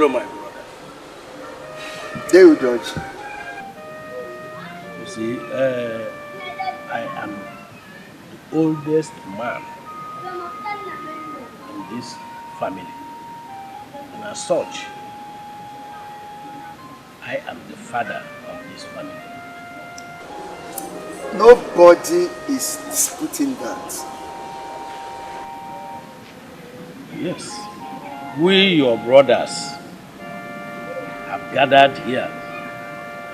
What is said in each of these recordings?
Okoro, my brother. They will judge. You see, I am the oldest man in this family. And as such, I am the father of this family. Nobody is disputing that. Yes. We, your brothers, have gathered here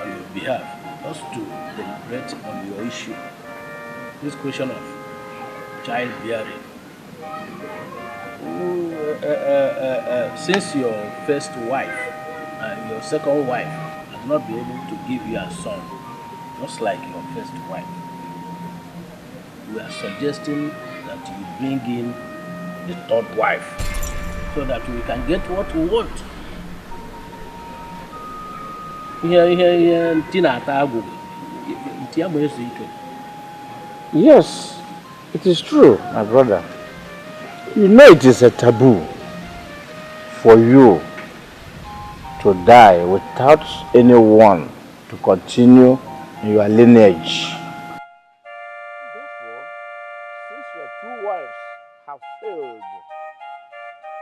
on your behalf just to deliberate on your issue. This question of childbearing. Since your first wife and your second wife has not been able to give you a son, just like your first wife, we are suggesting that you bring in the third wife so that we can get what we want. Yes, it is true, my brother. You know it is a taboo for you to die without anyone to continue your lineage. Therefore, since your two wives have failed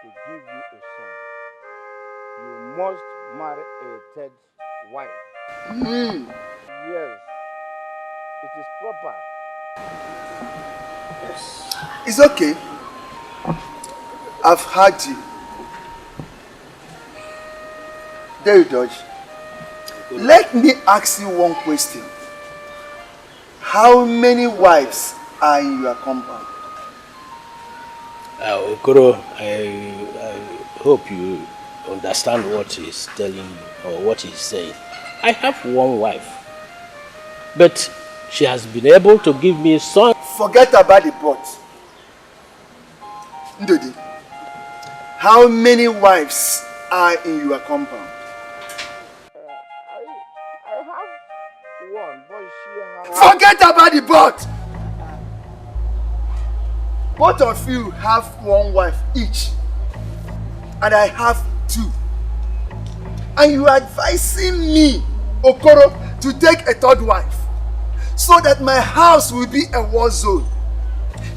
to give you a son, you must marry a third wife. Yes, it is proper. Yes. It's okay. I've heard you. There you judge. Let me ask you one question. How many wives are in your compound? Okoro, I hope you understand what he's telling you or what he's saying. I have one wife, but she has been able to give me a son. Forget about the but. Ndodi, how many wives are in your compound? I have one, but she has... Forget about the but! Both of you have one wife each, and I have two. And you are advising me, Okoro, to take a third wife, so that my house will be a war zone.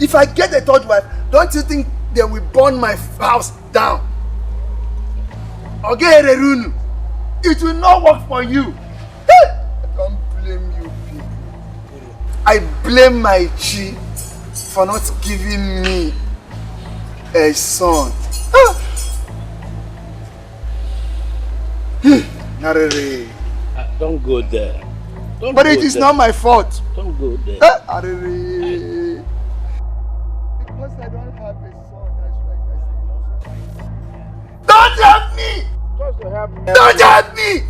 If I get a third wife, don't you think they will burn my house down? Okay, Rerunu, it will not work for you. I don't blame you people. I blame my Chi for not giving me a son. Don't go there. But it is not my fault. Don't go there. Because I don't have a son, that's why I say. Don't help me! Just to help me. Don't help me!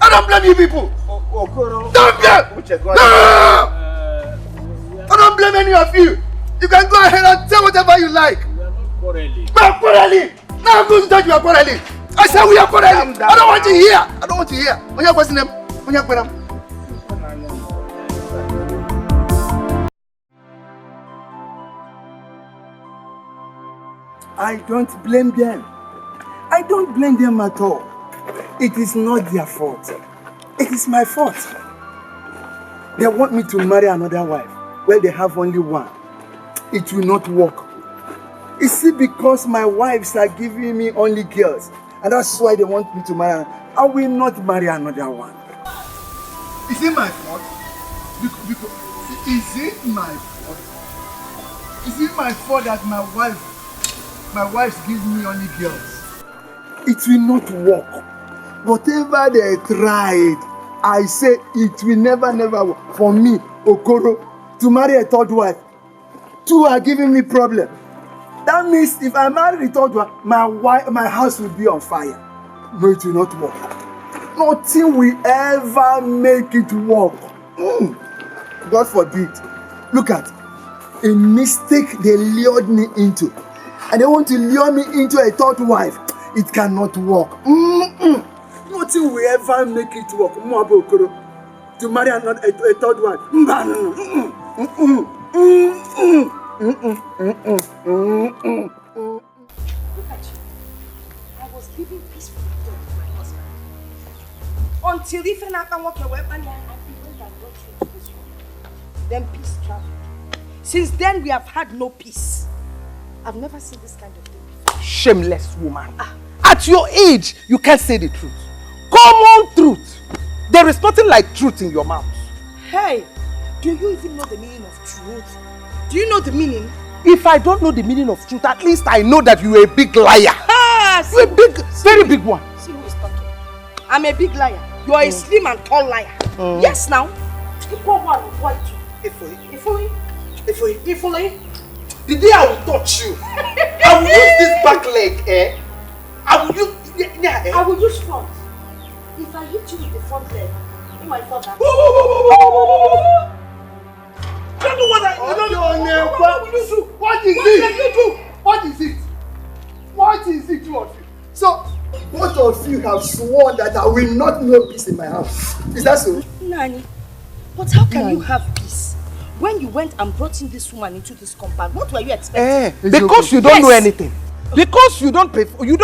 I don't blame you people. Okoro. Don't blame! No! I don't blame any of you. You can go ahead and say whatever you like. We are not quarreling. We are quarreling. Now I'm going to tell you we are quarreling. I said we are quarreling. I don't want to hear. I don't want to hear. When you question them, when you question them. I don't blame them. I don't blame them at all. It is not their fault. It is my fault. They want me to marry another wife. Well, they have only one. It will not work. Is it because my wives are giving me only girls? And that's why they want me to marry. I will not marry another one. Is it my fault? Is it my fault? Is it my fault that my wives give me only girls? It will not work. Whatever they tried, I say it will never work. For me, Okoro, to marry a third wife, two are giving me problem. That means if I marry the third one, my house will be on fire. No, it will not work. Nothing will ever make it work. God forbid. Look at a mistake they lured me into. And they want to lure me into a third wife. It cannot work. Nothing will ever make it work. To marry a third wife. Look at you. Until if I can walk away, then peace travel. Since then, we have had no peace. I've never seen this kind of thing before. Shameless woman. At your age, you can't say the truth. Common truth. There is nothing like truth in your mouth. Hey, do you even know the meaning of truth? Do you know the meaning? If I don't know the meaning of truth, at least I know that you are a big liar. You're a big, very big one. See who is talking. I'm a big liar. You are a slim and tall liar. Yes, now. Ifuli. The day I will touch you, I will use this back leg, I will use, I will use front. If I hit you with the front leg, you might fall down. Don't know what I what is it? What is it? What is it, two of you? So, both of you have sworn that I will not know peace in my house. Is that so? Nani, but how can you have peace? When you went and brought in this woman into this compound, what were you expecting? Because you don't know anything. Because you don't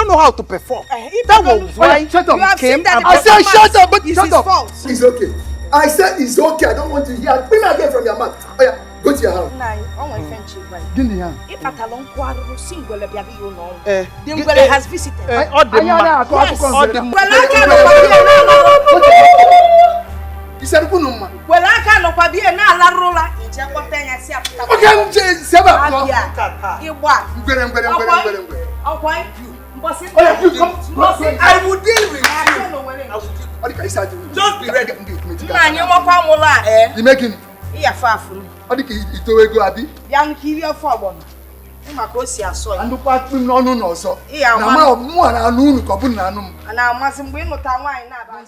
know how to perform. That was why shut up. You came and I said shut up, but shut up. Fault. It's okay. I said it's okay. I don't want to hear. Bring me again from your mouth. Oh yeah, go to your house. Nani, all my friendship, right? Give me hand. If Atalon Quarro Singwele Biabi, you know, Dingwele has visited. Yes. You said Kunuma. Well, I can't be a Nala in Japotania. I will deal with you. Just be ready. You making it? Yeah, far from. How do you go, Abby? Young Kiria Forbon. Macosia saw. And look at me, no, so. Yeah, more I know, Kabunanum. And I mustn't win what I want now.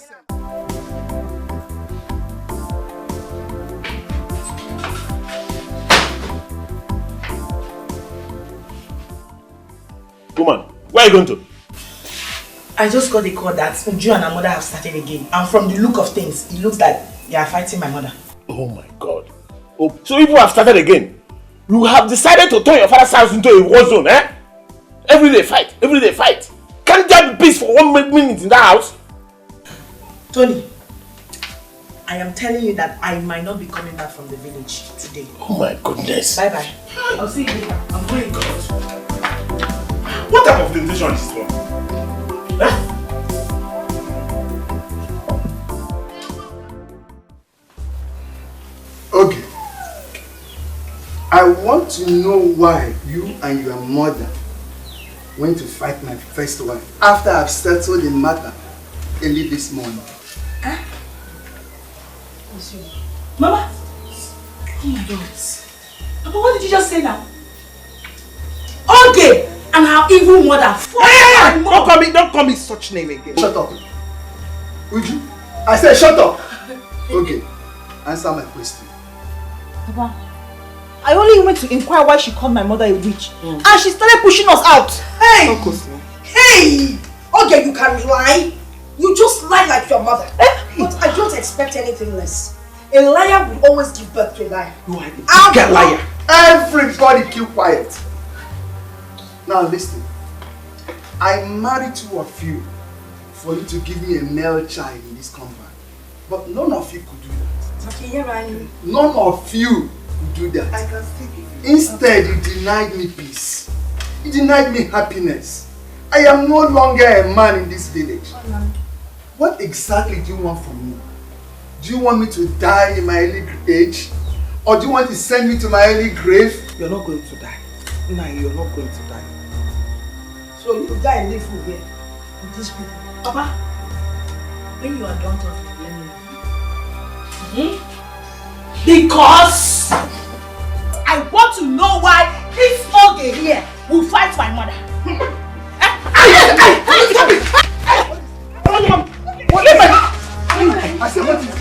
Woman, where are you going to? I just got a call that Uju and her mother have started again. And from the look of things, it looks like they are fighting my mother. Oh my God. Oh, so people have started again? You have decided to turn your father's house into a war zone, eh? Every day fight. Can't there be peace for 1 minute in that house? Tony, I am telling you that I might not be coming back from the village today. Oh my goodness. Bye-bye. I'll see you later. I'm going. What type of temptation is this one? Huh? Okay. I want to know why you and your mother went to fight my first wife after I've settled the matter early this morning. Huh? Mama? Oh my God. Papa, what did you just say now? Okay! And her evil mother. Hey! Don't call me such name again. Shut up. Uju, I said shut up. Okay, answer my question. Papa, I only went to inquire why she called my mother a witch. And she started pushing us out. Hey! Hey! Okay, you can lie. You just lie like your mother. But I don't expect anything less. A liar will always give birth to a liar. You are a big liar. Everybody keep quiet. Now listen, I married two of you for you to give me a male child in this compound. But none of you could do that. Okay, yeah, Rani. None of you could do that. I can still give you. Instead, you denied me peace. You denied me happiness. I am no longer a man in this village. What exactly do you want from me? Do you want me to die in my early age? Or do you want to send me to my early grave? You're not going to die. No, you're not going to die. So you die and live here with these people. Papa, when you are done talking, let me know. Because I want to know why this Oge here will fight my mother. I said, what is it?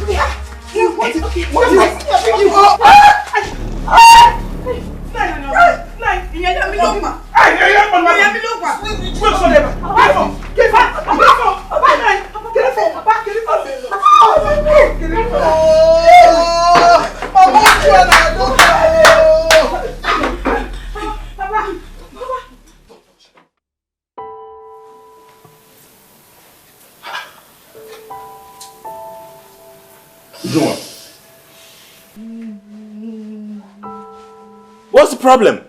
What's the problem?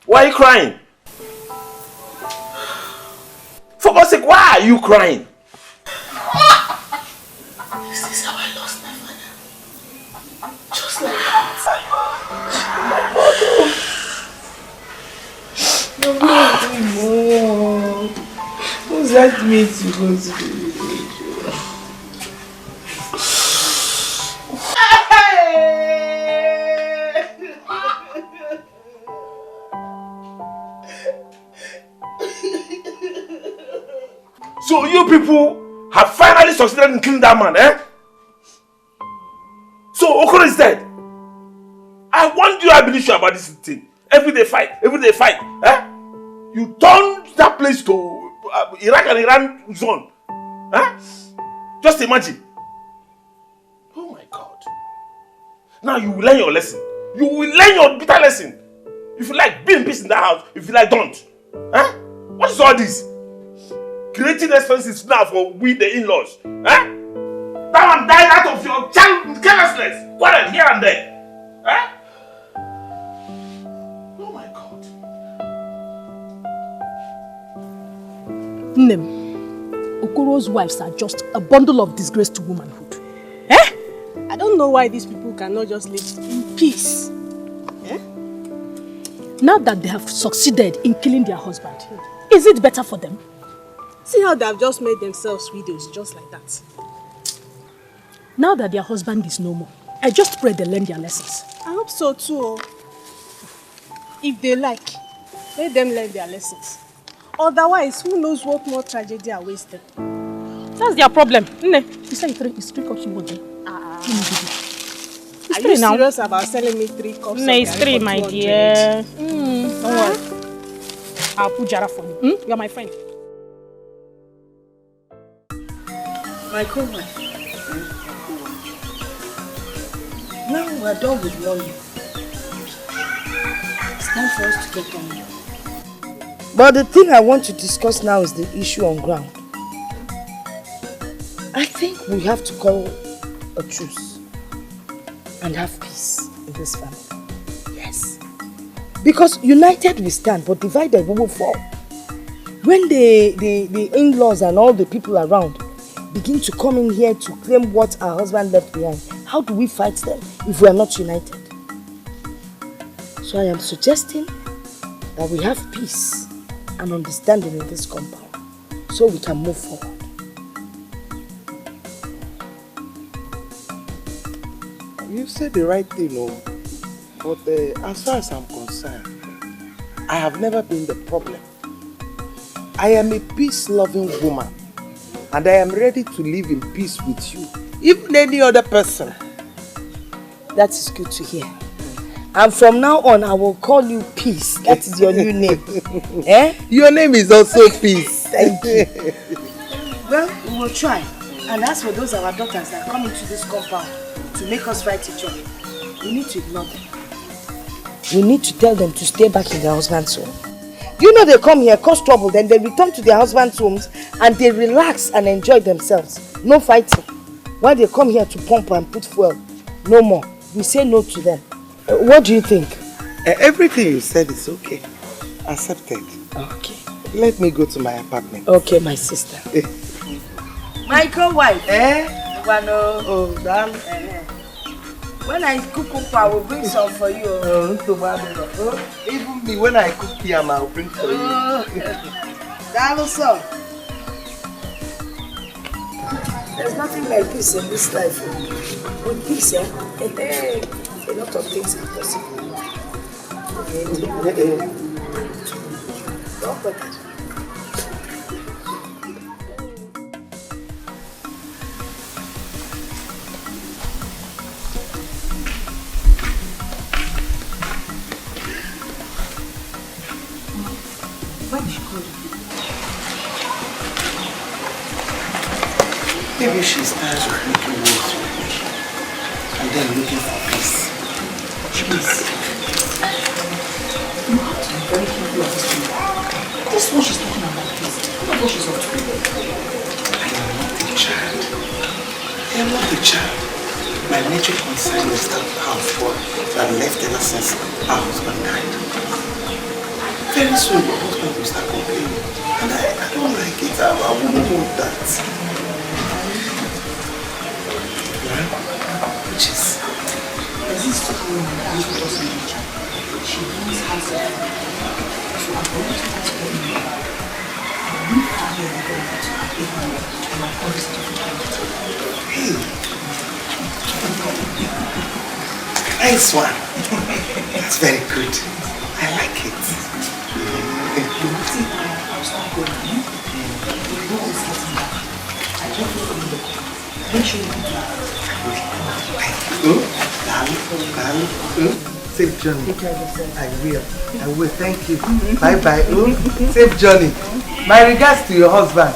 Why are you crying? For God's sake, why are you crying? This is how I lost my father. Just like that. Mom, who's that me to go to the village? So you people have finally succeeded in killing that man, eh? So Okoro is dead. I want you, I believe you about this thing. Everyday fight, eh? You turned that place to Iraq and Iran zone. Eh? Just imagine. Oh my God. Now you will learn your lesson. You will learn your bitter lesson. If you like, be in peace in that house. If you like, don't. Eh? What is all this? Creating expenses now for we the in-laws. Eh? That one died out of your child carelessness. Quarrel here and there. Eh? Oh my God. Nnem, Okoro's wives are just a bundle of disgrace to womanhood. Eh? I don't know why these people cannot just live in peace. Eh? Now that they have succeeded in killing their husband, is it better for them? See how they have just made themselves widows just like that. Now that their husband is no more, I just pray they learn their lessons. I hope so too. If they like, let them learn their lessons. Otherwise, who knows what more tragedy awaits them. That's their problem. You say it's 3 cups of water. Are you serious about selling me 3 cups? No, it's 3, my dear. Don't worry. I'll put Jara for you. You're my friend. My co-wife. Now we're done with money. It's time for us to get on. But the thing I want to discuss now is the issue on ground. I think we have to call a truce and have peace in this family. Yes. Because united we stand, but divided we will fall. When the in-laws and all the people around begin to come in here to claim what our husband left behind, how do we fight them if we are not united? So I am suggesting that we have peace and understanding in this compound so we can move forward. You said the right thing, but as far as I'm concerned, I have never been the problem. I am a peace-loving woman, and I am ready to live in peace with you, even any other person. That is good to hear. And from now on, I will call you Peace. That is your new name. Eh? Your name is also Peace. Thank you. Well, we will try. And as for those our daughters that come into this compound to make us fight each other, we need to ignore them. We need to tell them to stay back in their husband's home. You know they come here, cause trouble, then they return to their husband's homes and they relax and enjoy themselves. No fighting. While they come here to pump and put fuel, no more. We say no to them. What do you think? Everything you said is okay. Accepted. Okay. Let me go to my apartment. Okay, my sister. My co-wife. Oh, darling. When I cook I will bring some for you. Even me, when I cook yam, I'll bring for you. That also. There's nothing like peace in this life. With peace, a lot of things are possible. Don't forget. Why did she call you? Maybe she's tired of making waves with me and then looking for peace. Peace. You have to be very careful of this woman. This is what she's talking about, peace. Look at what she's up to. I am not a child. I am not a child. My my major concern is that houseboy that left ever since our husband died. Very soon your husband will start complaining. And I don't like it. I wouldn't want that. Which is... There's this woman that actually doesn't know each other. She brings herself. So I'm going to ask her in the bar. I'm not having a good to and my phone is difficult. Hey! Nice one. That's very good. I like it. You will see I'll start going. You know what's getting back. I don't know from the call. Make sure you do that. Safe journey. I will. Thank you. Bye bye. Safe journey. My regards to your husband.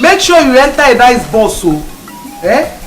Make sure you enter a nice bus, so. Eh?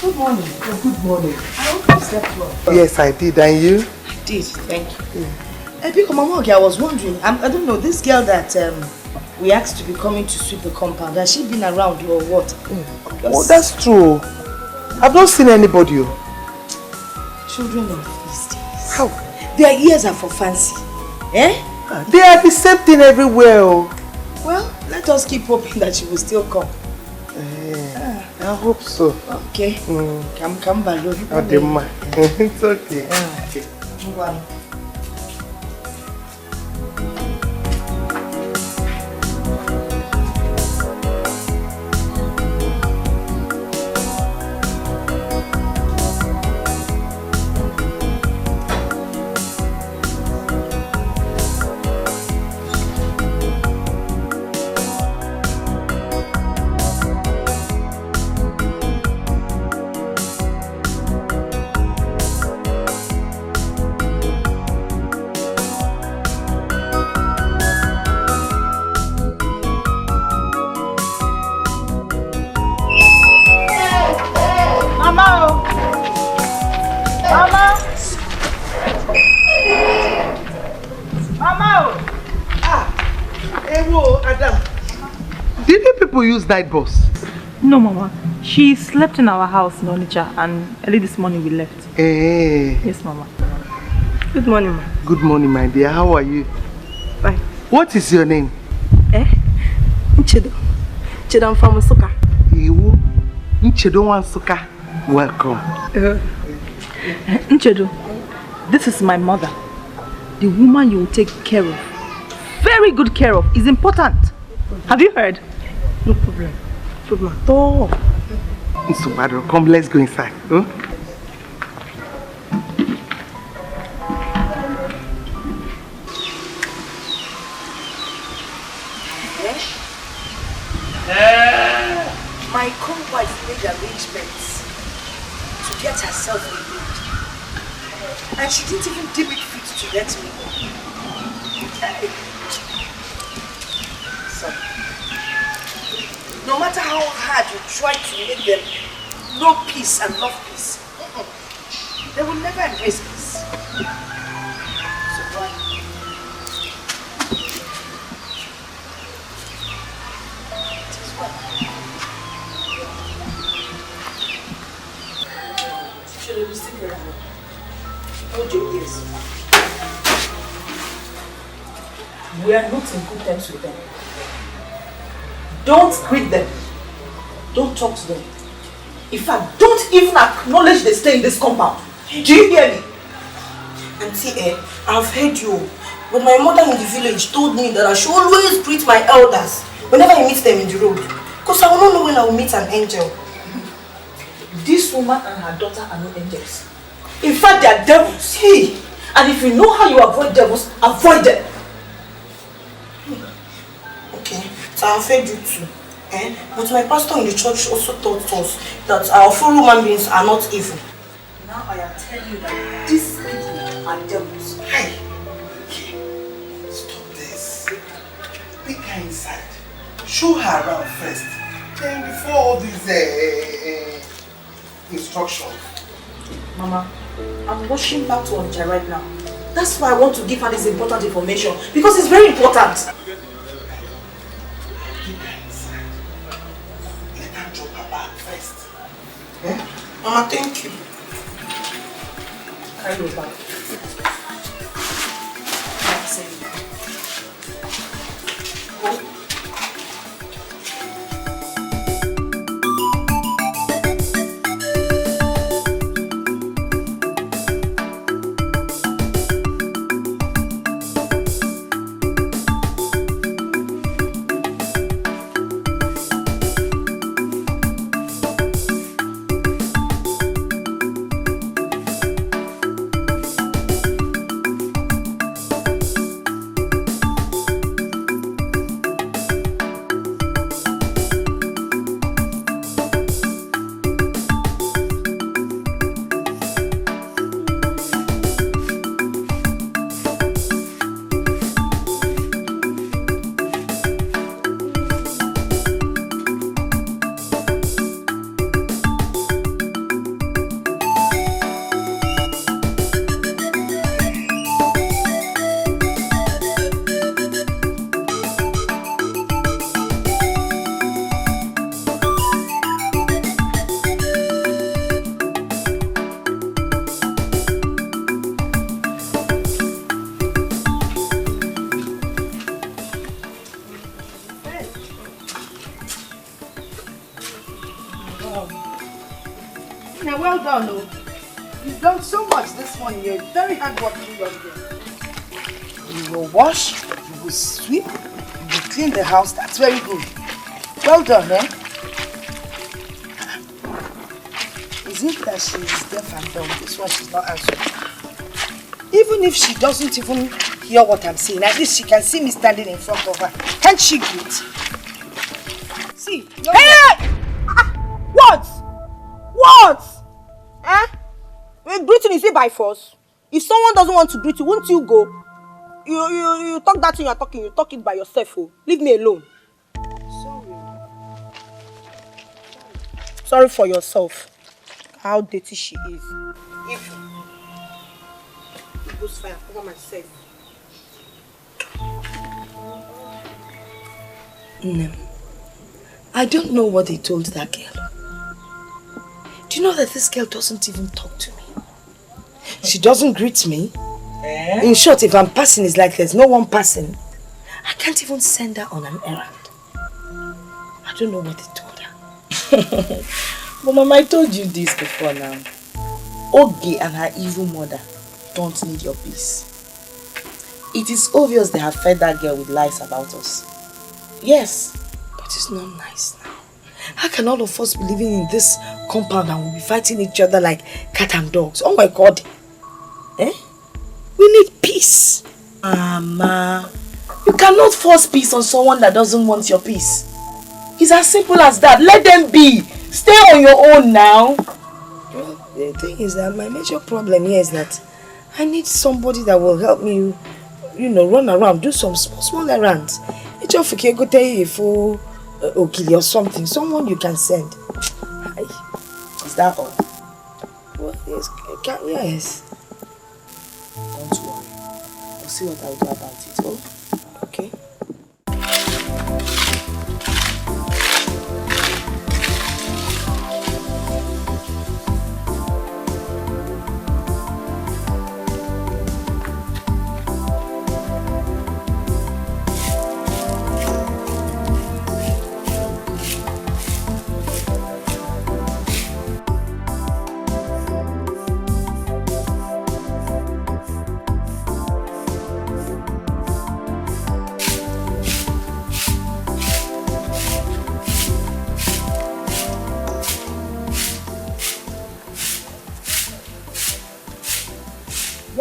Good morning. Oh, good morning. I hope you slept well. Yes, I did. And you? I did, thank you. Because Mama Ogi, I was wondering, I don't know, this girl that we asked to be coming to sweep the compound, has she been around or what? Oh, that's true. I've not seen anybody. Children of these days. How? Their ears are for fancy. Eh? They are the same thing everywhere. Well, let us keep hoping that she will still come. I hope so. Okay. Come, Balo. It's okay. Okay. Use night bus? No, Mama. She slept in our house in Onitsha and early this morning we left. Hey. Yes, Mama. Good morning, Ma. Good morning, my dear. How are you? Fine. What is your name? Nchedo. Nchedo, I'm from Nsukka. Nchedo Nsukka. Welcome. Nchedo, this is my mother. The woman you will take care of. Very good care of. Is important. Have you heard? No problem. No problem at all. Nsubado, come, let's go inside. Huh? My co-wife made arrangements to get herself removed. And she didn't even deem it fit to let me go. So, no matter how hard you try to make them know peace and love peace, they will never embrace peace. So why? Should I be still careful? Hold your ears. We are not in good terms with them. Don't greet them. Don't talk to them. In fact, don't even acknowledge they stay in this compound. Do you hear me? Auntie, I've heard you. But my mother in the village told me that I should always greet my elders whenever I meet them in the road. Because I will not know when I will meet an angel. This woman and her daughter are not angels. In fact, they are devils. Hey. And if you know how you avoid devils, avoid them. Okay, so I've heard you too. But my pastor in the church also taught us that our fellow human beings are not evil. Now I am telling you that these people are devils. Hey! Stop this. Take her inside. Show her around first. Then before all these instructions. Mama, I'm rushing back to Onitsha right now. That's why I want to give her this important information. Because it's very important. Take her inside. Let her drop her bag first. Mama, thank you. Carry your bag. Go. You're a very hard-working young girl. You will wash, you will sweep, you will clean the house. That's very good. Well done, eh? Is it that she is deaf and dumb? This one she's not answering. Even if she doesn't even hear what I'm saying, at least she can see me standing in front of her. Can't she greet? See? Hey! What? What? Eh? Greeting, is it by force? If someone doesn't want to greet you, won't you go? You talk that thing you're talking, you talk it by yourself. Oh. Leave me alone. Sorry for yourself. How dirty she is. If it goes fire, cover myself. I don't know what they told that girl. Do you know that this girl doesn't even talk to me? She doesn't greet me. In short, if I'm passing, it's like there's no one passing. I can't even send her on an errand. I don't know what they told her. But Mama, I told you this before now. Oge and her evil mother don't need your peace. It is obvious they have fed that girl with lies about us. Yes, but it's not nice now. How can all of us be living in this compound and we'll be fighting each other like cat and dogs? Oh my God. We need peace. Mama, you cannot force peace on someone that doesn't want your peace. It's as simple as that. Let them be. Stay on your own now. Well, the thing is that my major problem here is that I need somebody that will help me, run around, do some small errands. Go tell you for Okili or something. Someone you can send. Is that all? Well, yes. Yes. Don't worry. I'll see what I'll do about it. Oh, okay. Are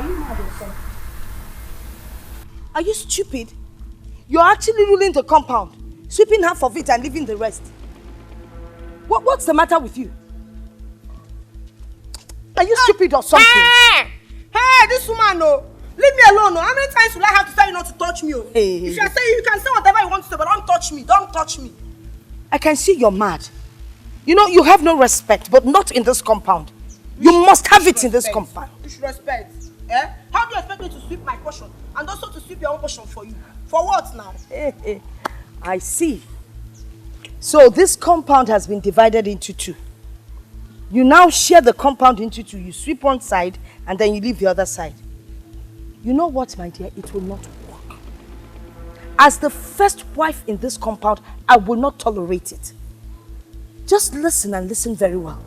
you mad or something? Are you stupid? You're actually ruling the compound, sweeping half of it and leaving the rest. What's the matter with you? Are you stupid or something? Hey, this woman, no. Leave me alone, no. How many times will I have to tell you not to touch me? Oh? Hey. If you're saying you can say whatever you want to say, but don't touch me. Don't touch me. I can see you're mad. You know, you have no respect, but not in this compound. You must have it in this compound. You should respect. Eh? How do you expect me to sweep my portion and also to sweep your own portion for you? For what now? I see. So this compound has been divided into two. You now share the compound into two. You sweep one side and then you leave the other side. You know what, my dear? It will not work. As the first wife in this compound, I will not tolerate it. Just listen and listen very well.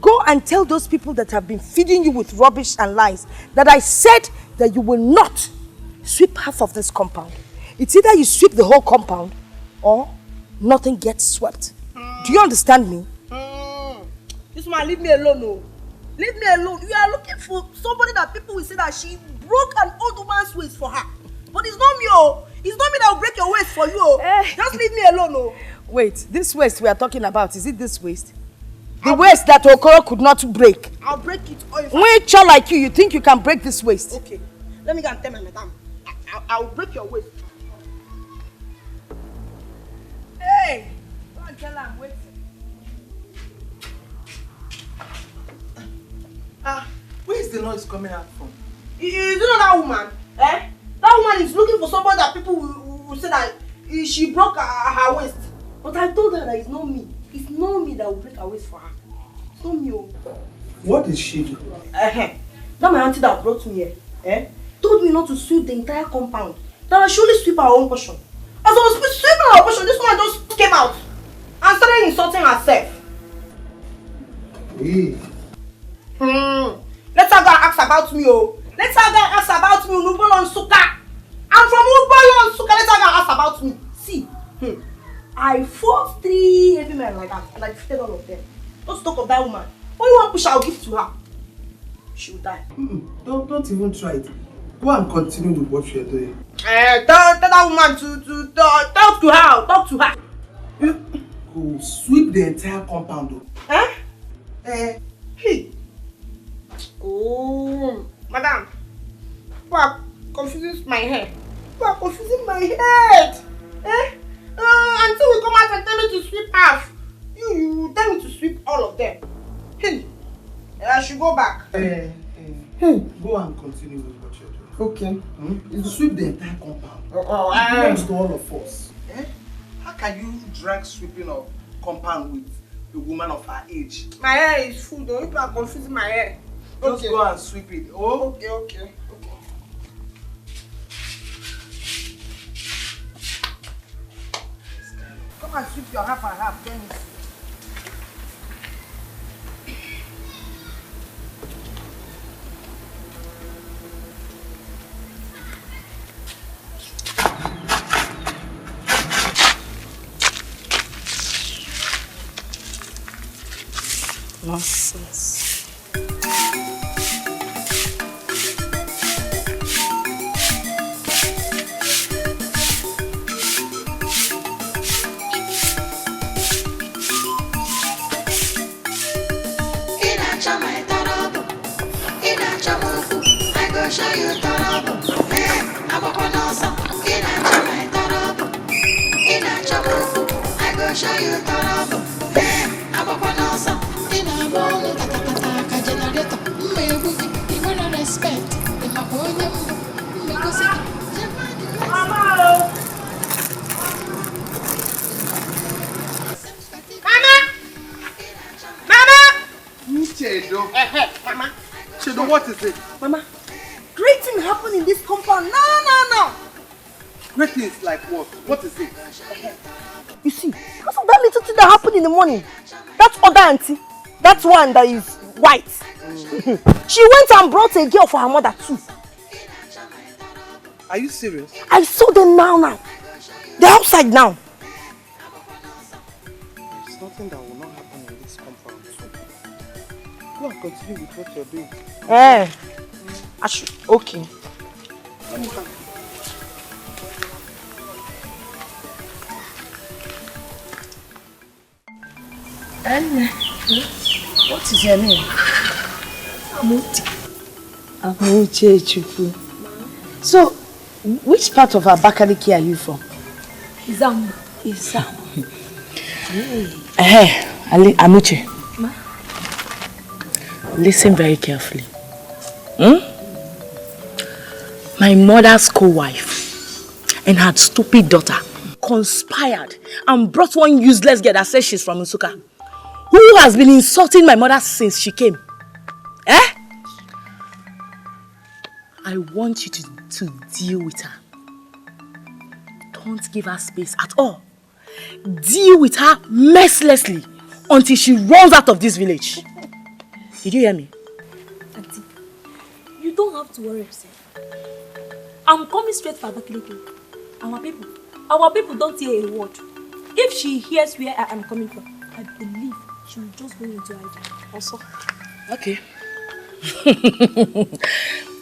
Go and tell those people that have been feeding you with rubbish and lies that I said that you will not sweep half of this compound. It's either you sweep the whole compound or nothing gets swept. Do you understand me? This man, leave me alone, no. Leave me alone. You are looking for somebody that people will say that she broke an old woman's waist for her. But it's not me, oh. It's not me that will break your waist for you, oh. Just leave me alone, oh. Wait, this waist we are talking about, is it this waist? The waist that Okoro could not break. I'll break it. When a child like you think you can break this waist? Okay. Let me go and tell my madam. I'll break your waist. Hey! Go and tell her I'm waiting. Where is the noise coming out from? You know that woman? Eh? That woman is looking for somebody that people will say that she broke her waist. But I told her that it's not me. It's not me that will break her waist for her. It's not me. What did she do? That my auntie that brought me here, told me not to sweep the entire compound. That I should only sweep our own portion. As I was sweeping our portion, this woman just came out and started insulting herself. Hey. Let her go and ask about me, oh. Let her go and ask about me, Ubolo Nsuka. I'm from Ubolo Nsuka. Let her go and ask about me. See, I fought 3 heavy men like that, and I defeated all of them. Don't talk of that woman. What you want push, I'll give to her. She will die. Don't even try it. Go and continue with what you're doing. Tell that woman to talk to her. Talk to her. Go sweep the entire compound. Hey. Oh, madam. You are confusing my head. You are confusing my head. Until we come out and tell me to sweep half. You tell me to sweep all of them. Hey. I should go back. Go and continue with what you're doing. Okay. You sweep the entire compound. It belongs to all of us. How can you drag sweeping of compound with a woman of her age? My hair is full though. You are confusing my hair. Just go and sweep it. Oh? Okay. Come and sweep your half and half, then you see. Nonsense. Show you Torobo, I go on also. In a chama Torobo, in a chabuku, I go show you Torobo, I go on also. In a bolo, taka generator, me you wanna respect. If I hold you, because Mama! Chedo, what is it? Mama! Great thing happened in this compound. No. Great things like what? What is it? You see, because of that little thing that happened in the morning, that other auntie, that one that is white, she went and brought a girl for her mother too. Are you serious? I saw them now. They're outside now. There's nothing that will not happen in this compound. Go and continue with what you're doing. Eh. I should. Okay. Let me come. And what is your name? Amuche Chukwu. So, which part of Abakaliki are you from? Izam. Amuche. Listen very carefully. My mother's co-wife and her stupid daughter conspired and brought one useless girl that says she's from Nsukka, who has been insulting my mother since she came. I want you to deal with her. Don't give her space at all. Deal with her mercilessly until she runs out of this village. Did you hear me? Auntie, you don't have to worry yourself. I'm coming straight for Abakaliki. Our people don't hear a word. If she hears where I am coming from, I believe she will just go into hiding. Also. Okay.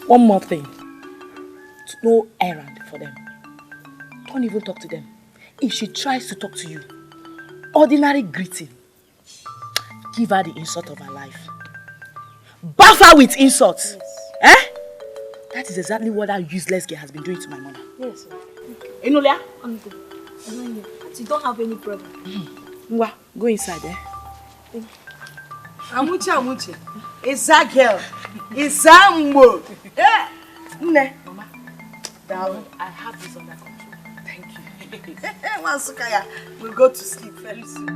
One more thing. No errand for them. Don't even talk to them. If she tries to talk to you, ordinary greeting. Give her the insult of her life. Buff her with insults. Yes. That is exactly what that useless girl has been doing to my mother. Yes, sir. Okay. Enolia? Uncle, you don't have any problem. Mwa, go inside, Amuche. It's that girl. It's that mbo. Mama, darling, I have this under control. Thank you. Sukaya, we'll go to sleep very soon.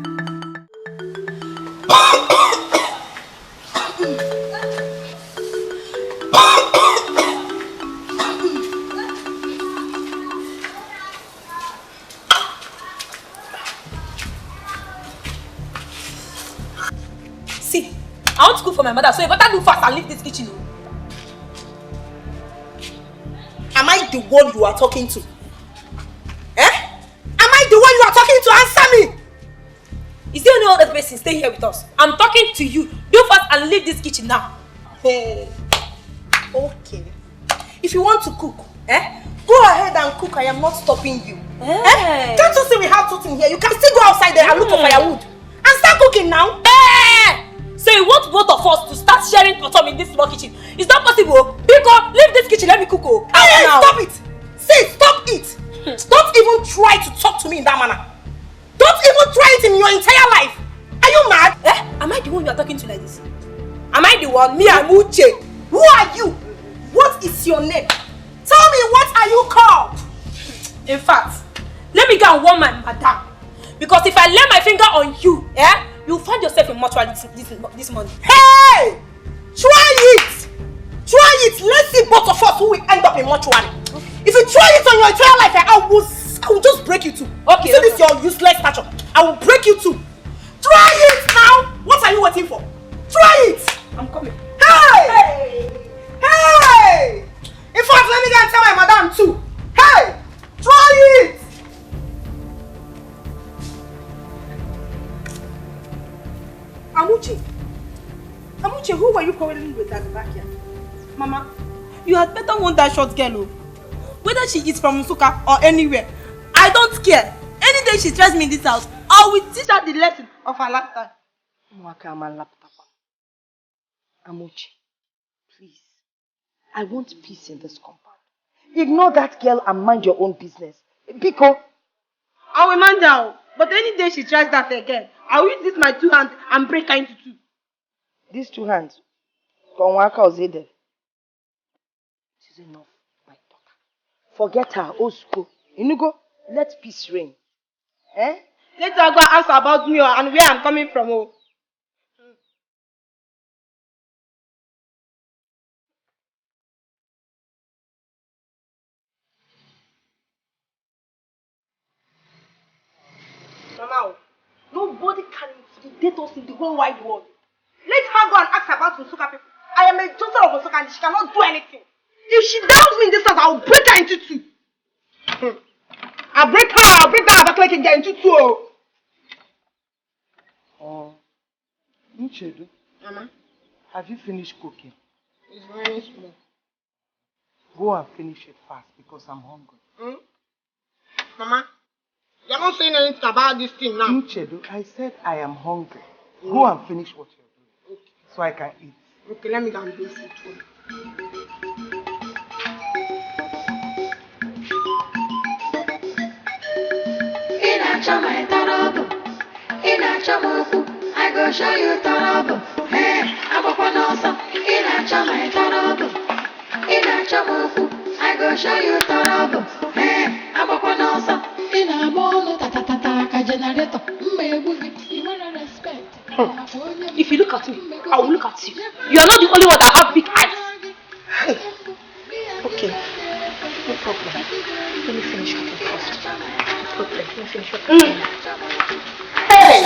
See, I want to cook for my mother, so you better do fast and leave this kitchen. Am I the one you are talking to? Am I the one you are talking to? Answer me! Is there any other person staying here with us? I'm talking to you. Do fast and leave this kitchen now. Hey. Okay. If you want to cook, go ahead and cook. I am not stopping you. Hey. Can't you see we have something here? You can still go outside there and look for firewood. And start cooking now. So you want both of us to start sharing bottom in this small kitchen? It's not possible. Biko, leave this kitchen, let me cook. Hey, stop it! Say, stop it! Don't even try to talk to me in that manner. Don't even try it in your entire life. Are you mad? Am I the one you are talking to like this? Am I the one? Me, Amuche. Who are you? What is your name? Tell me, what are you called? In fact, let me go and warn my madam. Because if I lay my finger on you, you'll find yourself in mortuary this morning. Hey! Try it! Try it! Let's see both of us who will end up in mortuary. Okay. If you try it on your entire life, I will just break you too. Okay. See this your useless stature. I will break you too. Try it now! What are you waiting for? Try it! I'm coming. Hey! Hey! In fact, let me go and tell my madam too. Hey! Try it! Amuche, who were you quarreling with at the backyard? Mama, you had better want that short girl. Whether she is from Nsukka or anywhere, I don't care. Any day she tries me in this house, I will teach her the lesson of her lifetime. Amuche, please. I want peace in this compound. Ignore that girl and mind your own business. Biko. I will mind her. But any day she tries that again, I will use this my two hands and break her into two. These two hands? She's enough, my daughter. Forget her, Osko. Inugo, let peace reign. Let her go and ask about me and where I'm coming from. Mama, nobody can intimidate us in the whole wide world. Let her go and ask about Nsukka people. I am a daughter of Nsukka and she cannot do anything. If she doubts me in this house, I will break her into two. I'll break that Abakaliki girl into two. Nchedu. Mama. Have you finished cooking? It's very small. Go and finish it fast because I'm hungry. Hmm? Mama, you're not saying anything about this thing now. Nchedo, I said I am hungry. Go and finish what you're doing. Okay. So I can eat. Okay, let me go and do food for you. I go show you torobo. Hey, I'm up on awesome. In a chama torobo. In a chamuku, I go show you torobo. Hey, I'm up on awesome. In a bolo tata generator. You wanna respect. If you look at me, I will look at you. You are not the only one that have big eyes. Okay, no problem. Let me finish cooking first. Okay, let me finish cooking. Hey!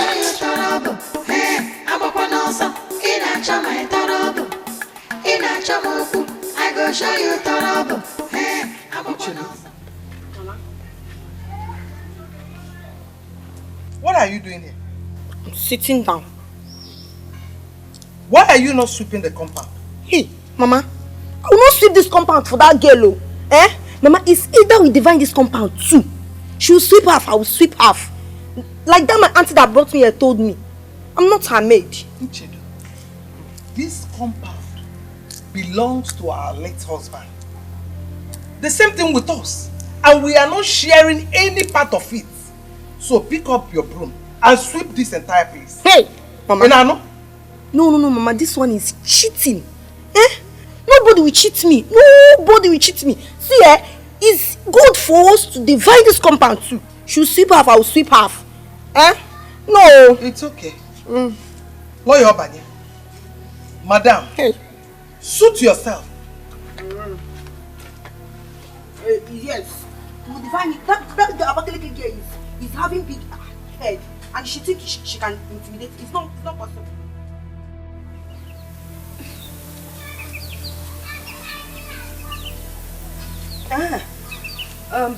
Hey, I'm up on awesome. In a chama torobo. In a chamuku, I go show you torobo. Hey, I'm up on awesome. What are you doing here? I'm sitting down. Why are you not sweeping the compound? Hey, Mama, I will not sweep this compound for that girl. Eh? Mama, it's either we divide this compound too. She will sweep half, I will sweep half. Like that my auntie that brought me here told me. I'm not her maid. Nchedo, this compound belongs to our late husband. The same thing with us. And we are not sharing any part of it. So pick up your broom and sweep this entire place. Hey, Mama. Enano? No, Mama. This one is cheating. Eh? Nobody will cheat me. Nobody will cheat me. See, it's good for us to divide this compound too. She'll sweep half, I will sweep half. Eh? No. It's okay. Lawyer Obanye. Madam. Hey. Suit yourself. Yes. We divide it. That the Abakaliki girl is having big head. And she thinks she can intimidate. It's not possible.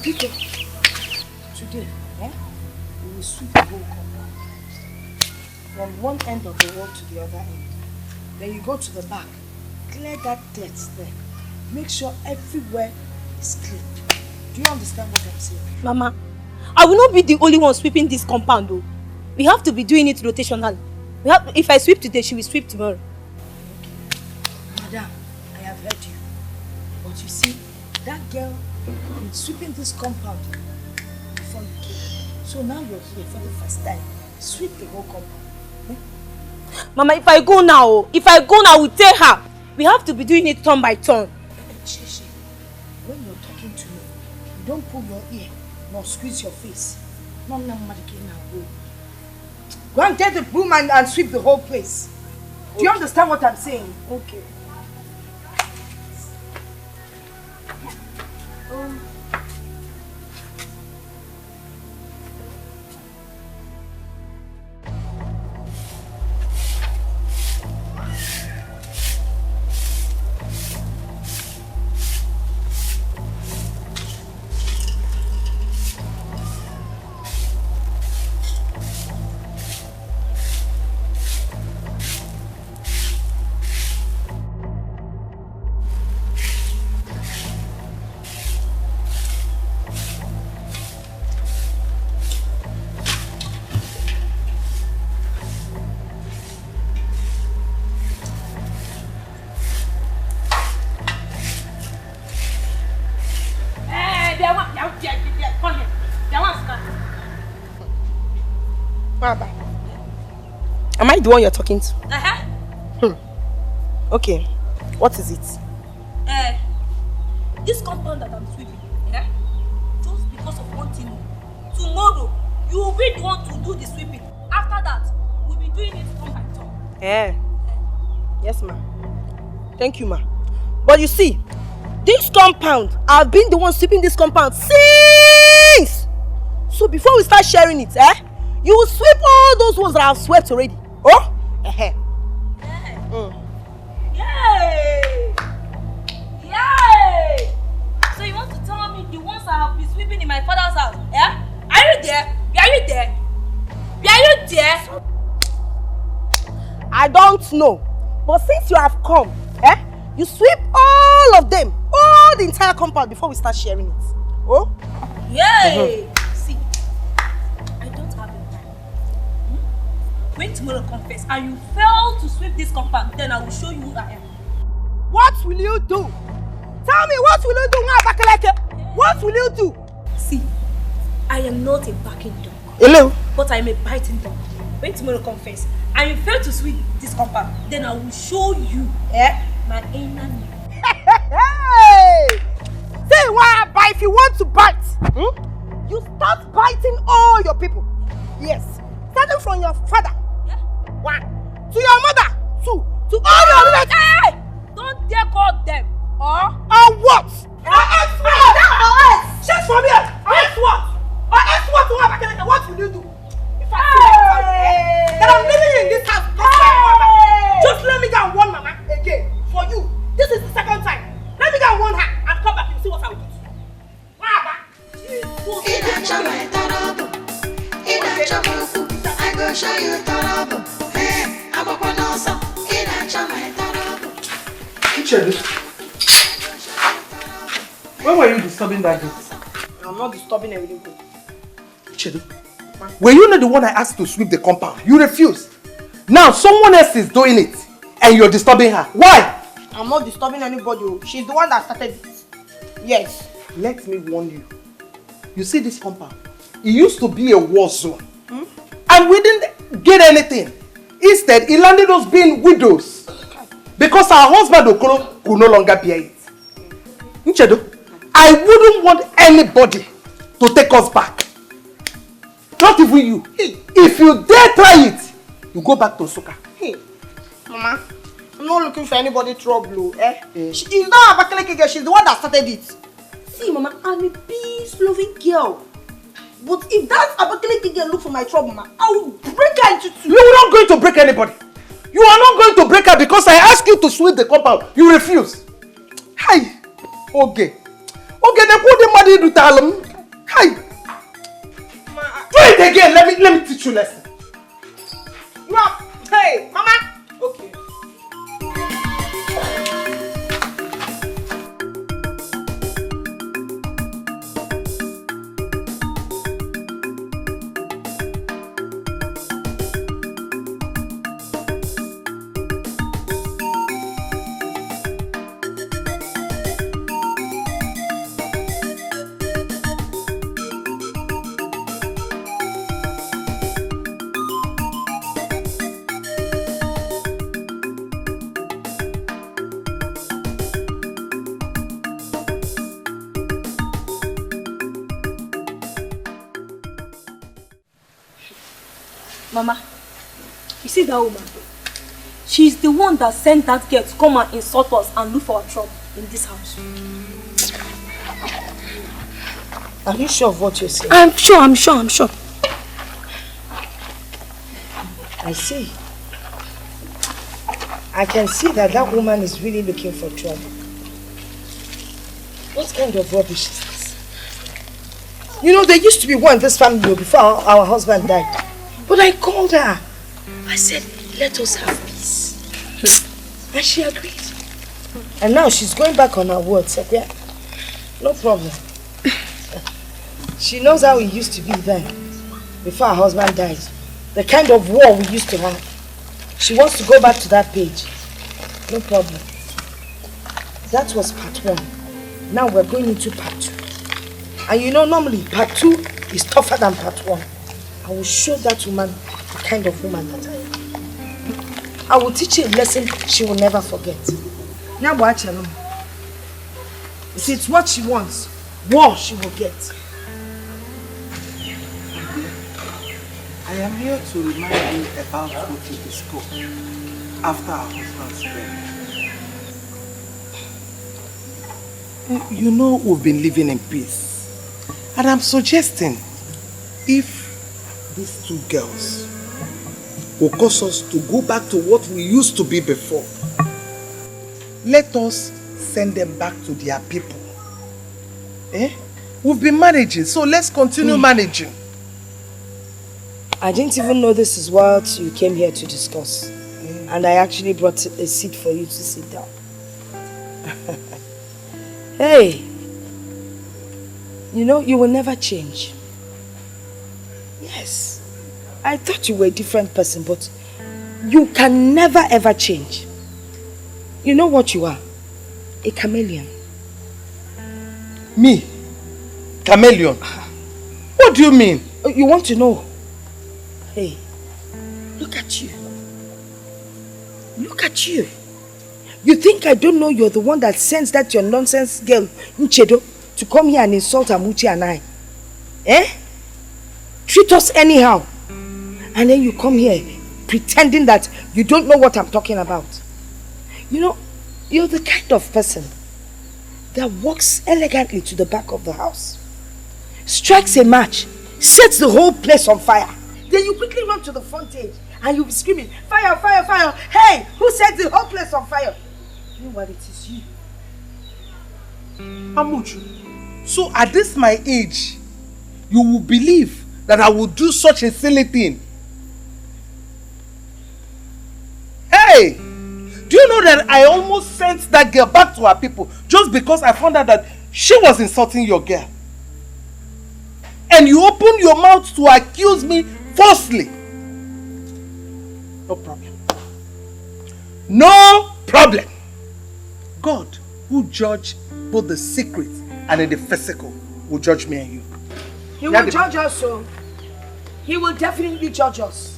People, today, we will sweep the whole compound from one end of the wall to the other end. Then you go to the back, clear that dirt there. Make sure everywhere is clean. Do you understand what I'm saying? Mama, I will not be the only one sweeping this compound though. We have to be doing it rotationally. If I sweep today, she will sweep tomorrow. Okay. Madam, I have heard you. But you see, that girl been sweeping this compound before you came. So now you're here for the first time. Sweep the whole compound. Mama, if I go now, I will tell her. We have to be doing it turn by turn. Shishi, when you're talking to me, you don't pull your ear nor squeeze your face. Go and get the broom and sweep the whole place. Okay. Do you understand what I'm saying? Okay. Baba, am I the one you're talking to? Okay, what is it? This compound that I'm sweeping, just because of one thing. Tomorrow, you will be the one to do the sweeping. After that, we'll be doing it turn by turn. Yes, ma. Thank you, ma. But you see, this compound, I've been the one sweeping this compound since. So before we start sharing it, you will sweep all those ones that I've swept already. Oh? Yay! Yay! So you want to tell me the ones I have been sweeping in my father's house, Are you there? Are you there? Are you there? I don't know. But since you have come, you sweep all of them, all the entire compound before we start sharing it. Oh? Yay! See, I don't have a time. When tomorrow confess and you fail to sweep this compound, then I will show you who I am. What will you do? Tell me, what will you do, Abakaleke? What will you do? See, I am not a barking dog. Hello? But I am a biting dog. When tomorrow confess and you fail to sweep this compound, then I will show you my inner me. Hey! Say why, but if you want to bite, you start biting all your people. Yes. Starting from your father. Yeah. 1. To your mother. 2. To all your relatives. Hey! Don't dare call them. Or what? Or else what? Just from here. Or else what? Or else what? What will you do? If I see that I'm living in this house, just let me go and warn Mama again. For you. This is the second time. Let me go and warn her and come back and see what I will do. I go show you Torobo. Hey, I'm a bonosa. When were you disturbing that gate? I'm not disturbing everything. Chedu, were you not the one I asked to sweep the compound? You refused. Now someone else is doing it and you're disturbing her. Why? I'm not disturbing anybody. She's the one that started it. Yes. Let me warn you. You see this compound? It used to be a war zone. And we didn't get anything. Instead, it landed us being widows. Because our husband Okoro could no longer bear it. Nchedo, I wouldn't want anybody to take us back. Not even you. If you dare try it, you go back to Nsukka. Hey, Mama, I'm not looking for anybody trouble. She's not a Abakaleke girl, she's the one that started it. See, Mama, I'm a peace-loving girl. But if that Abakaleke girl look for my trouble, Mama, I will break her into two. You are not going to break anybody. You are not going to break her because I asked you to sweep the compound. You refuse. Hi. Okay. Okay, then put the money to tell him. Hi. Do it again. Let me teach you a lesson. You are. Hey, Mama. Okay. Mama, you see that woman? She's the one that sent that girl to come and insult us and look for our trouble in this house. Are you sure of what you're saying? I'm sure. I see. I can see that that woman is really looking for trouble. What kind of rubbish is this? You know, there used to be one in this family before our husband died. But I called her. I said, let us have peace. And she agreed. And now she's going back on her word. Said, yeah, no problem. She knows how it used to be then, before her husband died. The kind of war we used to have. She wants to go back to that page. No problem. That was part 1. Now we're going into part 2. And you know, normally part 2 is tougher than part 1. I will show that woman the kind of woman that I am. I will teach her a lesson she will never forget. Now watch her. If it's what she wants, war she will get. I am here to remind you about what you discussed after our husband's death. You know we've been living in peace. And I'm suggesting if these 2 girls will cause us to go back to what we used to be before, let us send them back to their people. We've been managing, so let's continue managing. I didn't even know this is what you came here to discuss. And I actually brought a seat for you to sit down. Hey, you know, you will never change. Yes, I thought you were a different person, but you can never ever change. You know what you are? A chameleon. Me? Chameleon? What do you mean? You want to know? Hey, look at you. Look at you. You think I don't know you're the one that sends that your nonsense girl, Nchedo, to come here and insult Amuchi and I? Eh? Treat us anyhow. And then you come here pretending that you don't know what I'm talking about. You know, you're the kind of person that walks elegantly to the back of the house, strikes a match, sets the whole place on fire. Then you quickly run to the front edge and you'll be screaming, fire, fire, fire. Hey, who set the whole place on fire? Meanwhile, it is you. Amuchu, so at this my age, you will believe that I will do such a silly thing? Hey! Do you know that I almost sent that girl back to her people just because I found out that she was insulting your girl? And you opened your mouth to accuse me falsely. No problem. No problem. God, who judge both the secret and in the physical, will judge me and you. He will judge us, so. He will definitely judge us.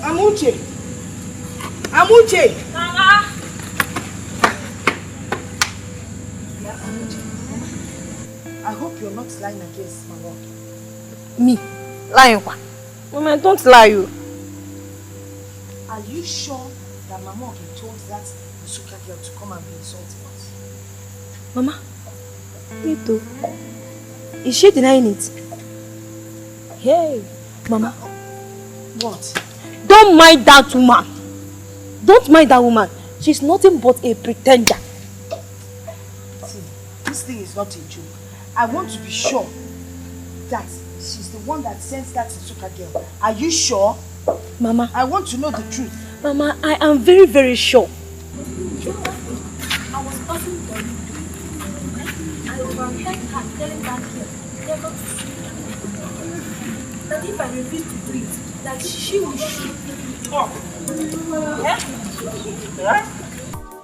Amuche! Amuche! Mama! Yeah, Amuche. I hope you're not lying against Mama. Me? Lying what? Mama, don't lie you. Are you sure that Mama told that Nsuka girl to come and be insulting us? Mama, me too. Is she denying it? Hey, Mama. What? Don't mind that woman. Don't mind that woman. She's nothing but a pretender. See, this thing is not a joke. I want to be sure that she's the one that sends that Nsuka girl. Are you sure? Mama. I want to know the truth. Mama, I am very, very sure. I was passing by you. I overheard her telling that girl never to sleep. That if I refuse to do it, that she will shoot me up. Yeah?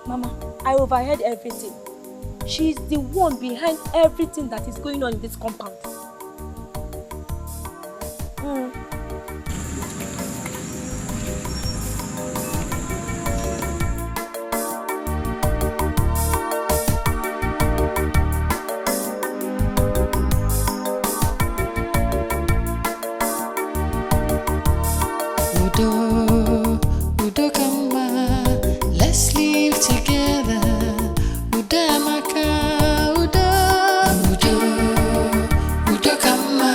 Mama, I overheard everything. She's the one behind everything that is going on in this compound. Udo kama, let's live together. Udo maka, Udo kama,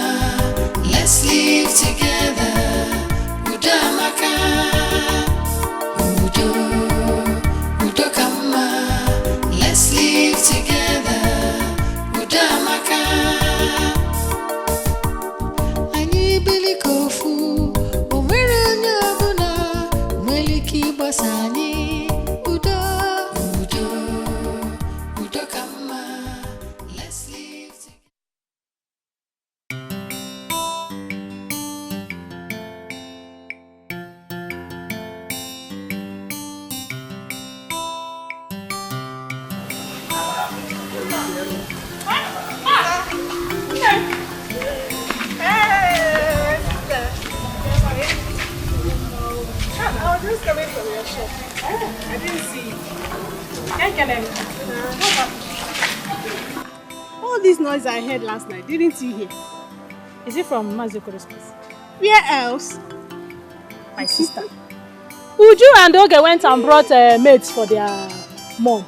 let's live together. Udo maka, Udo kama, let's live together. Udo maka, ani bili kofu. Sani, Udo kama, let's live together. I was just coming from your shop. I didn't see you. All this noise I heard last night, didn't you hear? Is it from Mazukoro's place? Where else? My sister. Uju and Oge went and brought maids for their mom.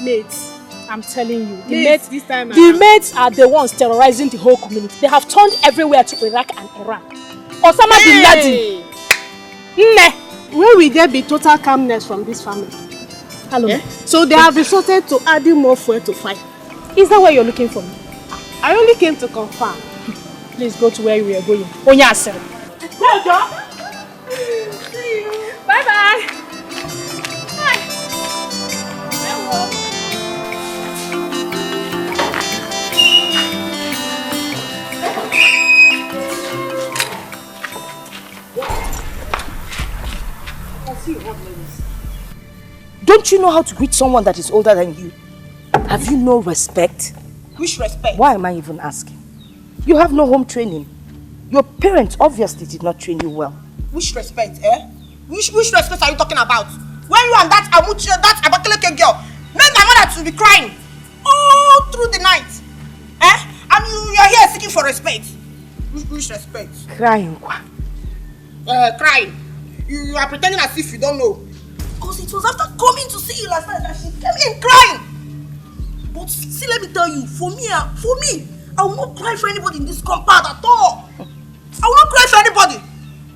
Maids? I'm telling you. The maids are the ones terrorizing the whole community. They have turned everywhere to Iraq and Iran. Osama bin Laden. When will there be total calmness from this family? Hello. Eh? So they have resorted to adding more fuel to fire. Is that what you're looking for? I only came to confirm. Please go to where we are going. On yourself. Go, John. See you. Bye-bye. Bye. Don't you know how to greet someone that is older than you? Have you no respect? Which respect? Why am I even asking? You have no home training. Your parents obviously did not train you well. Which respect, eh? Which respect are you talking about? When you and that Abakaleke girl made my mother to be crying all through the night, eh? And you are here seeking for respect. Which respect? Crying. Crying. You are pretending as if you don't know. Because it was after coming to see you last night that she came in crying. But see, let me tell you, for me, I will not cry for anybody in this compound at all. I will not cry for anybody.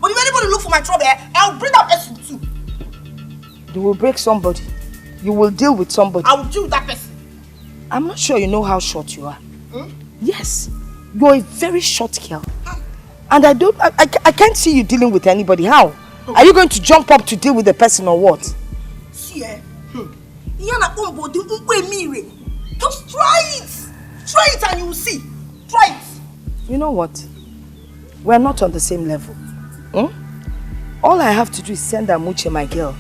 But if anybody look for my trouble, I will bring that person too. You will break somebody. You will deal with somebody. I will deal with that person. I'm not sure you know how short you are. Hmm? Yes, you're a very short girl. And I can't see you dealing with anybody. How? Are you going to jump up to deal with the person or what? See, just try it. Try it and you will see. Try it. You know what? We're not on the same level. Hmm? All I have to do is send Amuche, my girl,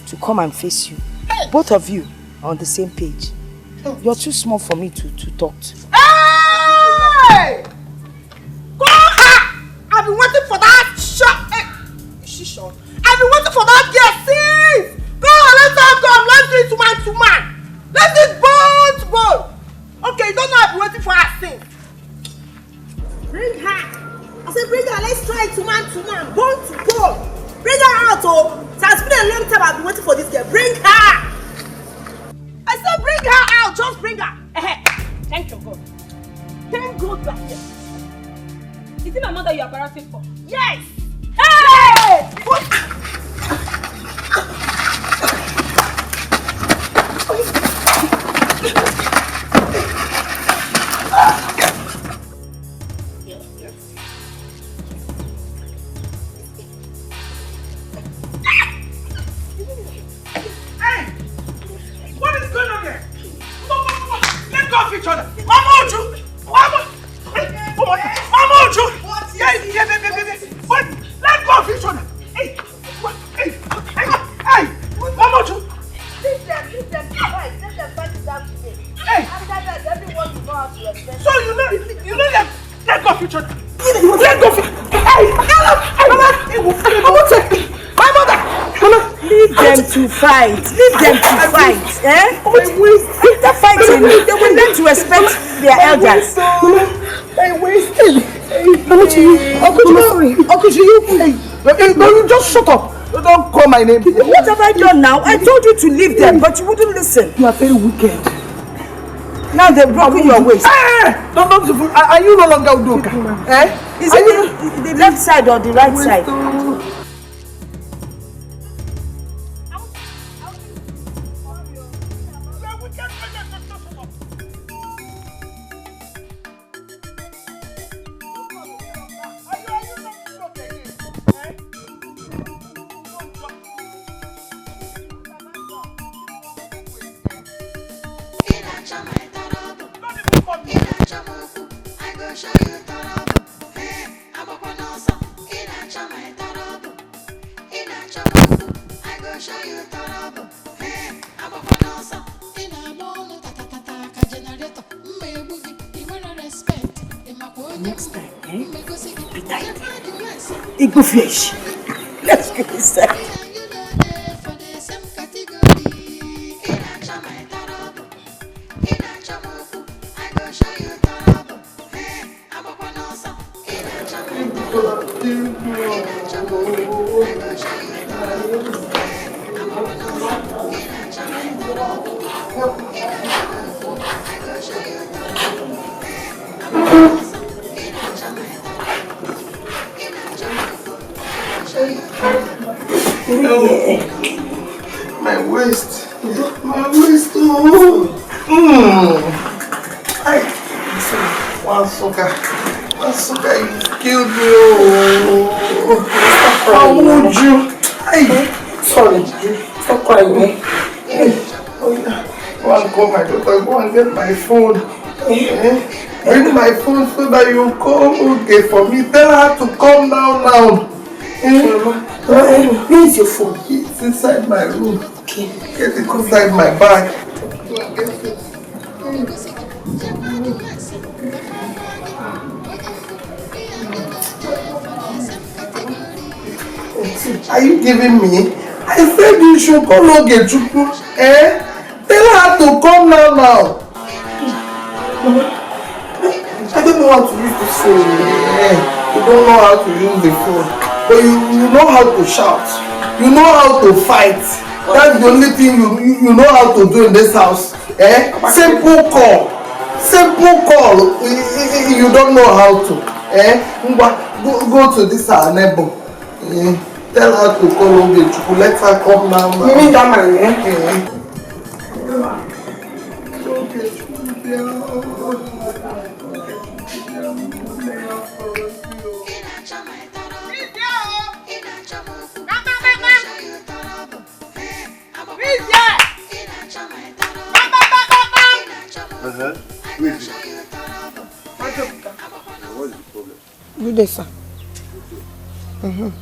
to come and face you. Hey. Both of you are on the same page. You're too small for me to talk to. Hey! Go! I've been waiting for that shot. Hey. Is she short? I've been waiting for that girl since. Go, let's all come. Let's do it man to man. Let's do it bone to bone. Okay, you don't know I've been waiting for her since. Bring her. I said bring her. Let's try it man, bone to bone. Bring her out, oh. It has been a long time I've been waiting for this girl. Bring her. I said bring her out. Just bring her. Thank you, God. Thank God you are here. Is it my mother you are embarrassing for? Yes. Hey! What? Fight. Leave them to fight. Eh? After fighting, they will learn to respect their elders. I wasted. Uncle G, you just shut up. Don't call my name. What have I done now? I told you to leave them, but you wouldn't listen. You are very wicked. Now they've broken your waist. Are you no longer Udoka? Is it the left side or the right side? Next time, Igbo fish. Let's go inside. My waist. My waist too. One sucker, you killed me. How would you? Sorry, stop crying. Go and call my daughter. Go and get my phone. Bring my phone so that you call Oge for me. Tell her to come now. Where is your phone? It's inside my room. Okay. Get it inside my bag. Are you giving me? I said you should call Oge Chukwu. Tell her to come now. I don't know how to use this phone. You don't know how to use the phone. But you know how to shout. You know how to fight. That's the only thing you know how to do in this house. Simple call. You don't know how to. Go to this our neighbor. Tell her to call Oge Chukwu. Let her come now. You mean that man? Who is it? What is the problem? Good day, sir.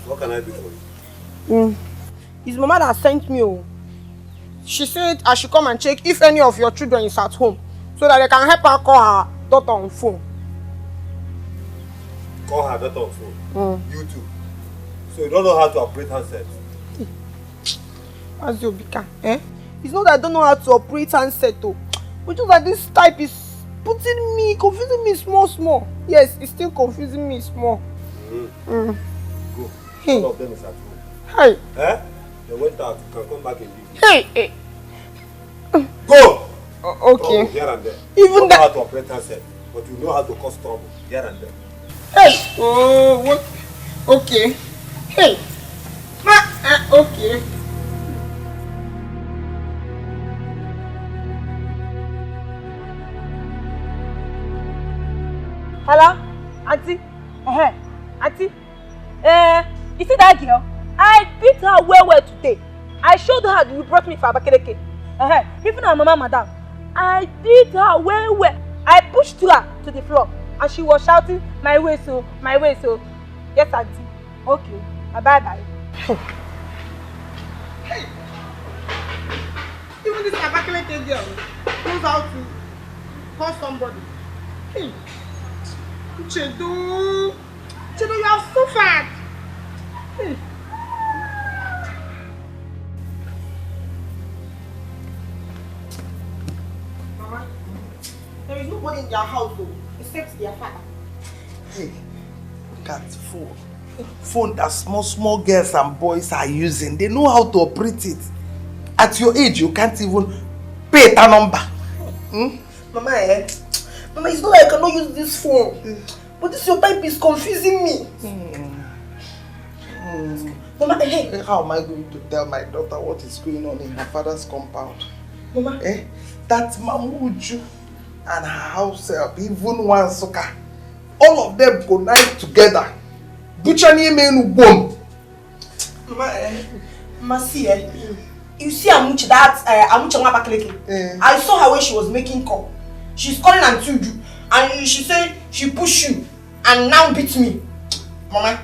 What can I do for you? His mama that sent me. She said I should come and check if any of your children is at home so that they can help her call her daughter on phone. Call her daughter on phone? You too? So you don't know how to operate handset? As you become, It's not that I don't know how to operate handset though. But just that this type is confusing me small. Yes, it's still confusing me small. Go. Hey. All of them is at home. Hey. They went out. You can come back and leave. Hey. Go! Okay. Trouble here and there. Even you don't that. know how to operate handset, but you know how to cause trouble here and there. Hey. Oh, what? Okay. Hey. Okay. Hello, auntie. Auntie. You see that girl? I beat her well today. I showed her you brought me for Abakeleke. Even her mama, madam. I beat her well. I pushed her to the floor, and she was shouting, "My way, so, my way, so." Yes, auntie. Okay. Bye. Even this Abakeleke girl knows how to call somebody. Chedo, you are so fat. Mama, there is nobody in their house though, except their father. Hey, look at phone. Phone that small girls and boys are using. They know how to operate it. At your age, you can't even pay that number. Mama, it's not like I cannot use this phone. But this your type is confusing me. Mama, how am I going to tell my daughter what is going on in her father's compound? Mama, that Mamuju and her house help, even one sucker, all of them go night together. Butchani men boom. Mama, see, you see Amuchi, Amuchi Abakeleke. I saw her when she was making call. She's calling Antuju, and she said she pushed you and now beat me. Mama,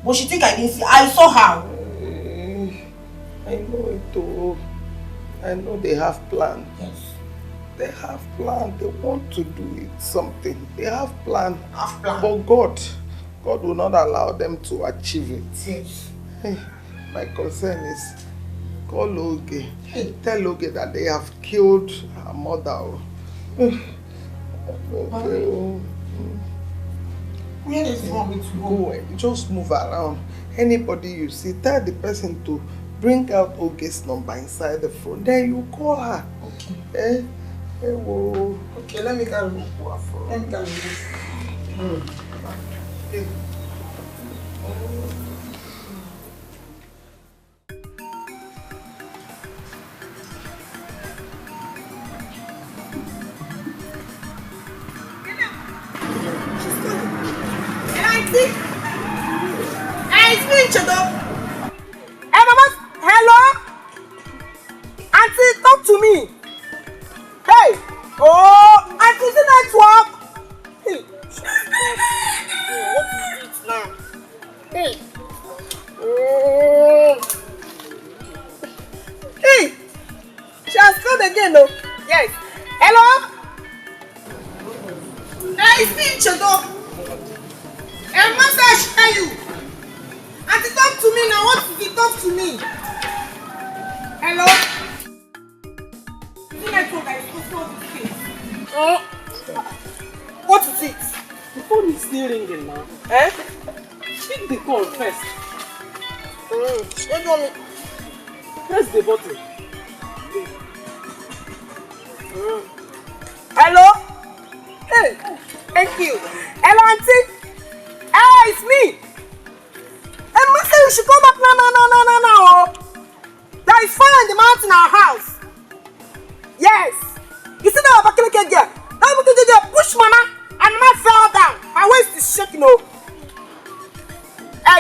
but she think I didn't see. I saw her. I know it too. I know they have plans. Yes. They have plans. They want to do it something. They have plans. But God will not allow them to achieve it. Yes. My concern is call Oge. Tell Oge that they have killed her mother. Where does you want me to go? Just move around. Anybody you see, tell the person to bring out Oge's number inside the phone. Then you call her. Okay. Whoa. Okay, let me carry you. Auntie. It's me, Chodo. Hey, Mama. Hello? Auntie, talk to me. Hey. Oh, Auntie, the network. Hey. What is it now? Hey. Hey. She has called again, no? Yes. Hello? It's me, Chodo. And master, I share you. Auntie, talk to me now. What did you talk to me? Hello? What is it? The phone is still ringing now. Eh? Pick the call first. What do you want me? Press the button. Hello? Hey, thank you. Hello, Auntie? Hey, it's me. Hey, master, you should come back now. There is fire in the mountain in our house. Yes. You see that Abakaleke there? That Abakaleke there push Mama and Mama fell down. Her waist is shaking, oh.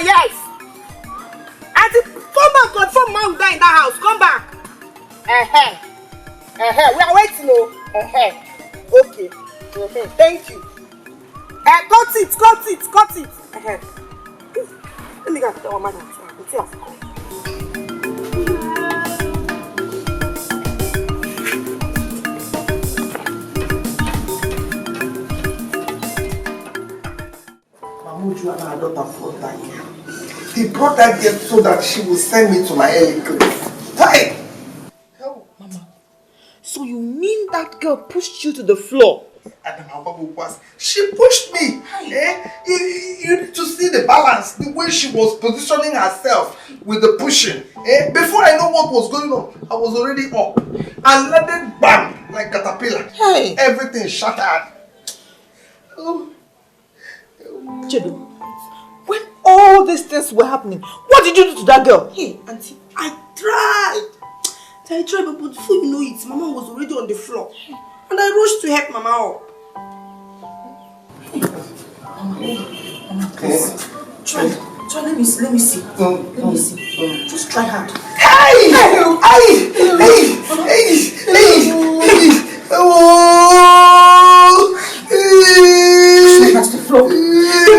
Yes. Auntie, come back, confirm Mama will die in that house. Come back. We are waiting, oh. Okay. Thank you. Cut it. Let me go to our mother. Mamuju and her daughter fought that girl. He brought that girl so that she will send me to my early grave. Hey! Mama, so you mean that girl pushed you to the floor? She pushed me. You need to see the balance, the way she was positioning herself with the pushing. Before I know what was going on, I was already up. And landed bam like caterpillar. Hey. Everything shattered. Chedo, when all these things were happening, what did you do to that girl? Hey, Auntie, I tried, but before you know it, Mama was already on the floor. And I rushed to help Mama up. Mama, please. Try, let me see. Let me see. Just try hard. Hey! Push my hands to the floor. You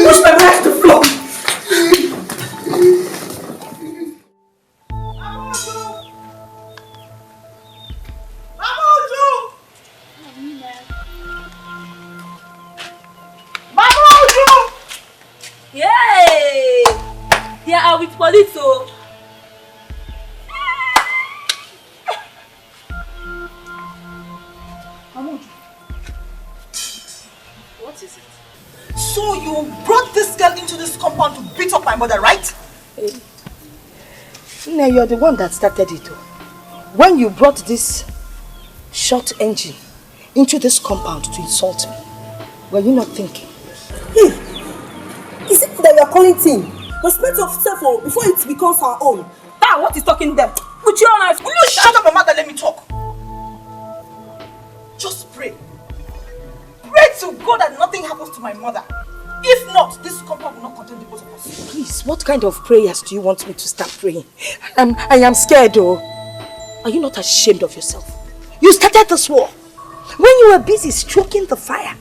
push my hands to the floor. Yay! They are with police, so. What is it? So you brought this girl into this compound to beat up my mother, right? No, you're the one that started it. When you brought this short engine into this compound to insult me, were you not thinking? Hey, is it that you are calling team? Respect yourself before it becomes our own. What is talking there? Put your knife. Will you shut up, Mama, and let me talk? Just pray. Pray to God that nothing happens to my mother. If not, this compound will not contain the both of us. Please, what kind of prayers do you want me to start praying? I am scared, though. Are you not ashamed of yourself? You started this war. When you were busy stroking the fire,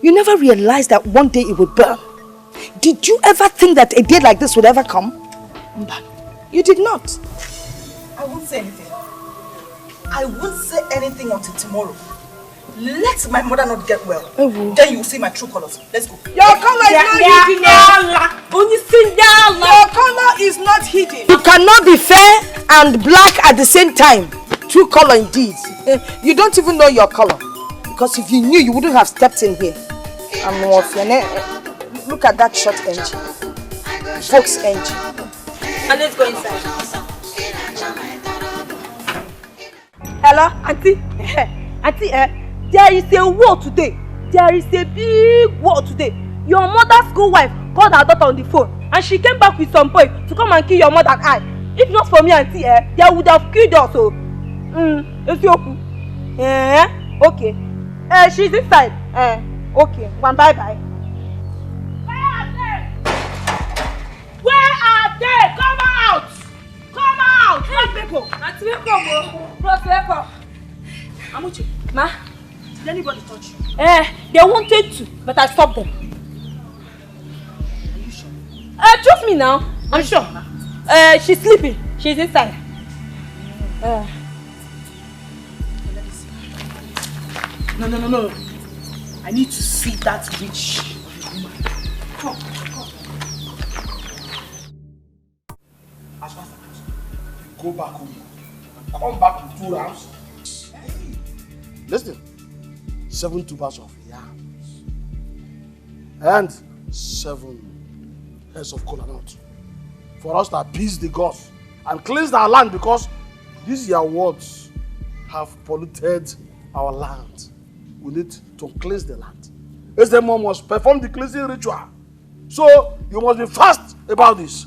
you never realized that one day it would burn. Did you ever think that a day like this would ever come? You did not. I won't say anything. I won't say anything until tomorrow. Let my mother not get well. Then you will see my true colors. Let's go. Your color is not hidden. Your color is not hidden. You cannot be fair and black at the same time. True color indeed. You don't even know your color. Because if you knew, you wouldn't have stepped in here. Look at that short engine. Folks engine. And let's go inside. Hello, Auntie. Auntie, there is a war today. There is a big war today. Your mother's school wife called her daughter on the phone and she came back with some boy to come and kill your mother and I. If not for me, Auntie, they would have killed us. Okay. She's inside. Okay. One bye-bye. Ade, come out! Come out! Hey, people! Auntie, welcome. Bros, welcome. Amuchi, Ma? did anybody touch you? They wanted to, but I stopped them. Are you sure? Trust me now. I'm sure. She's sleeping. She's inside. Let me see. No. I need to see that witch. Come. As fast as you go back home, come back with 2 rounds. Listen, 7 tubers of yams and 7 heads of kola nut for us to appease the gods and cleanse our land, because these your words have polluted our land. We need to cleanse the land. Esdemon must perform the cleansing ritual. So you must be fast about this.